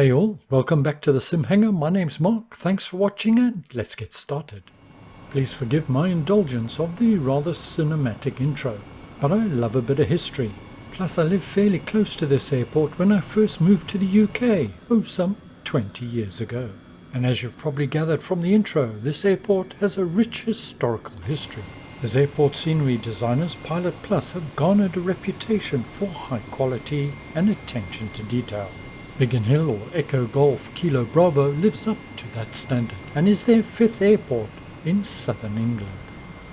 Hey all, welcome back to the SimHanger. My name's Mark. Thanks for watching and let's get started. Please forgive my indulgence of the rather cinematic intro, but I love a bit of history. Plus I lived fairly close to this airport when I first moved to the UK, some 20 years ago. And as you've probably gathered from the intro, this airport has a rich historical history. As airport scenery designers, PilotPlus have garnered a reputation for high quality and attention to detail. Biggin Hill, or Echo Golf Kilo Bravo, lives up to that standard and is their fifth airport in southern England.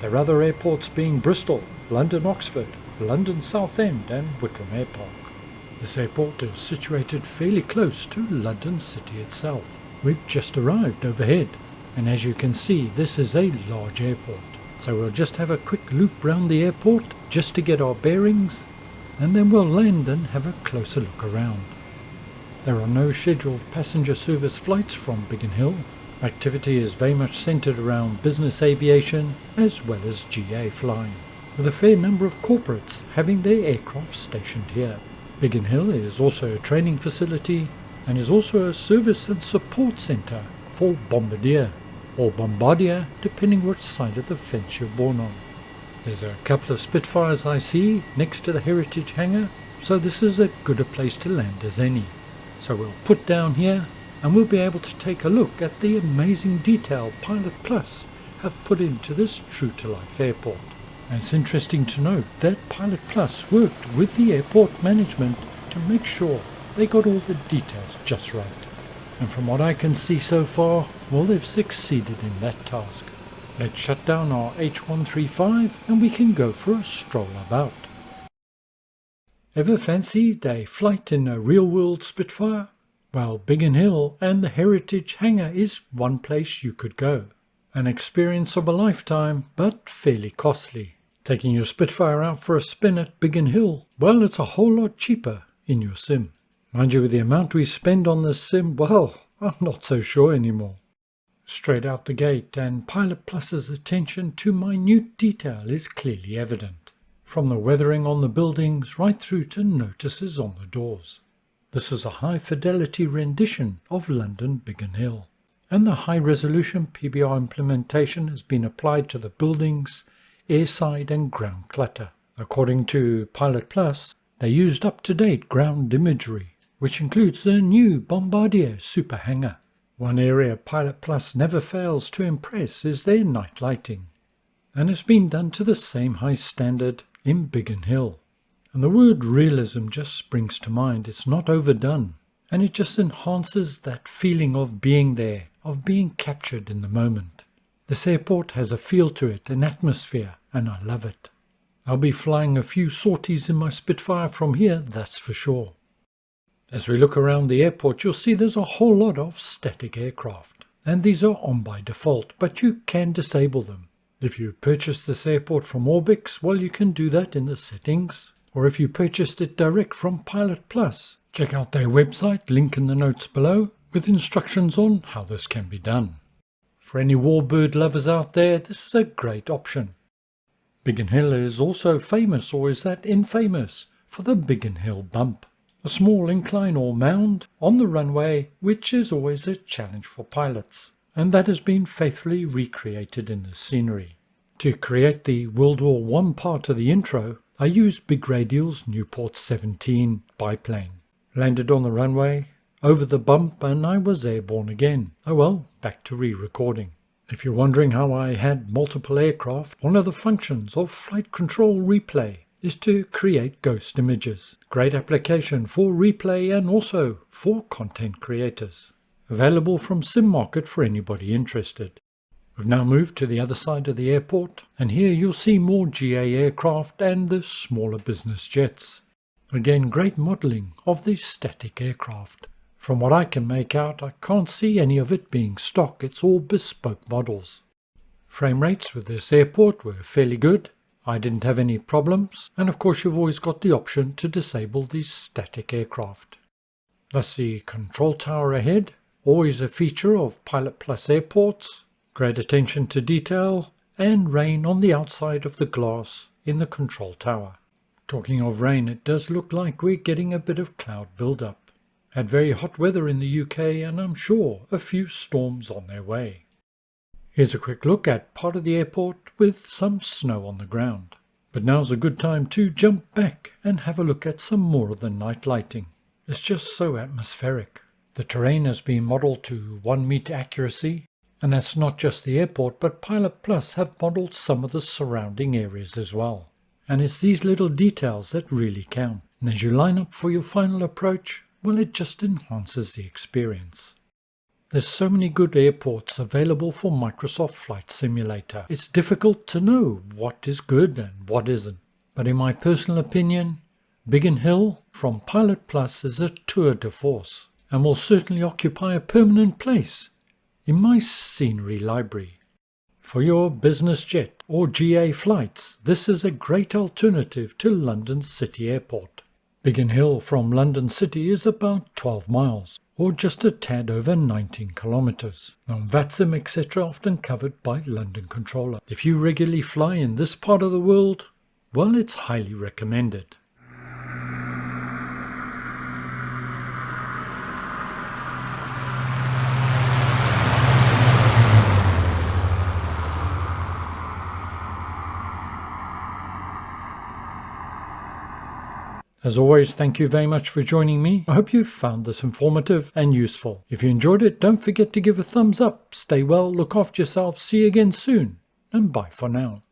Their other airports being Bristol, London Oxford, London Southend and Whitlam Airpark. This airport is situated fairly close to London City itself. We've just arrived overhead, and as you can see, this is a large airport. So we'll just have a quick loop round the airport just to get our bearings, and then we'll land and have a closer look around. There are no scheduled passenger service flights from Biggin Hill. Activity is very much centred around business aviation as well as GA flying, with a fair number of corporates having their aircraft stationed here. Biggin Hill is also a training facility and is also a service and support centre for Bombardier, or Bombardier depending which side of the fence you're born on. There's a couple of Spitfires I see next to the heritage hangar, so this is as good a place to land as any. So we'll put down here and we'll be able to take a look at the amazing detail PilotPlus have put into this true-to-life airport. And it's interesting to note that PilotPlus worked with the airport management to make sure they got all the details just right. And from what I can see so far, well, they've succeeded in that task. Let's shut down our H135 and we can go for a stroll about. Ever fancied a flight in a real-world Spitfire? Well, Biggin Hill and the Heritage Hangar is one place you could go. An experience of a lifetime, but fairly costly. Taking your Spitfire out for a spin at Biggin Hill, well, it's a whole lot cheaper in your sim. Mind you, with the amount we spend on this sim, well, I'm not so sure anymore. Straight out the gate, and PilotPlus's attention to minute detail is clearly evident. From the weathering on the buildings right through to notices on the doors. This is a high-fidelity rendition of London Biggin Hill, and the high-resolution PBR implementation has been applied to the buildings, airside and ground clutter. According to PilotPlus, they used up-to-date ground imagery, which includes the new Bombardier Super Hangar. One area PilotPlus never fails to impress is their night lighting, and it's been done to the same high standard in Biggin Hill. And the word realism just springs to mind. It's not overdone, and it just enhances that feeling of being there, of being captured in the moment. This airport has a feel to it, an atmosphere, and I love it. I'll be flying a few sorties in my Spitfire from here, that's for sure. As we look around the airport, you'll see there's a whole lot of static aircraft, and these are on by default, but you can disable them. If you purchase this airport from Orbix, well, you can do that in the settings. Or if you purchased it direct from PilotPlus, check out their website, link in the notes below, with instructions on how this can be done. For any warbird lovers out there, this is a great option. Biggin Hill is also famous, or is that infamous, for the Biggin Hill bump. A small incline or mound on the runway, which is always a challenge for pilots. And that has been faithfully recreated in the scenery. To create the World War I part of the intro, I used Big Radial's Newport 17 biplane. Landed on the runway, over the bump, and I was airborne again. Oh well, back to re-recording. If you're wondering how I had multiple aircraft, one of the functions of Flight Control Replay is to create ghost images. Great application for replay and also for content creators. Available from SimMarket for anybody interested. We've now moved to the other side of the airport, and here you'll see more GA aircraft and the smaller business jets. Again, great modelling of these static aircraft. From what I can make out, I can't see any of it being stock, it's all bespoke models. Frame rates with this airport were fairly good. I didn't have any problems, and of course you've always got the option to disable these static aircraft. That's the control tower ahead. Always a feature of PilotPlus airports, great attention to detail, and rain on the outside of the glass in the control tower. Talking of rain, it does look like we're getting a bit of cloud build-up. Had very hot weather in the UK, and I'm sure a few storms on their way. Here's a quick look at part of the airport with some snow on the ground. But now's a good time to jump back and have a look at some more of the night lighting. It's just so atmospheric. The terrain has been modelled to 1 metre accuracy, and that's not just the airport, but PilotPlus have modelled some of the surrounding areas as well. And it's these little details that really count. And as you line up for your final approach, well, it just enhances the experience. There's so many good airports available for Microsoft Flight Simulator. It's difficult to know what is good and what isn't. But in my personal opinion, Biggin Hill from PilotPlus is a tour de force and will certainly occupy a permanent place in my scenery library. For your business jet or GA flights, this is a great alternative to London City Airport. Biggin Hill from London City is about 12 miles, or just a tad over 19 kilometres. Now, VATSIM etc. often covered by London Controller. If you regularly fly in this part of the world, well, it's highly recommended. As always, thank you very much for joining me. I hope you found this informative and useful. If you enjoyed it, don't forget to give a thumbs up. Stay well, look after yourself, see you again soon, and bye for now.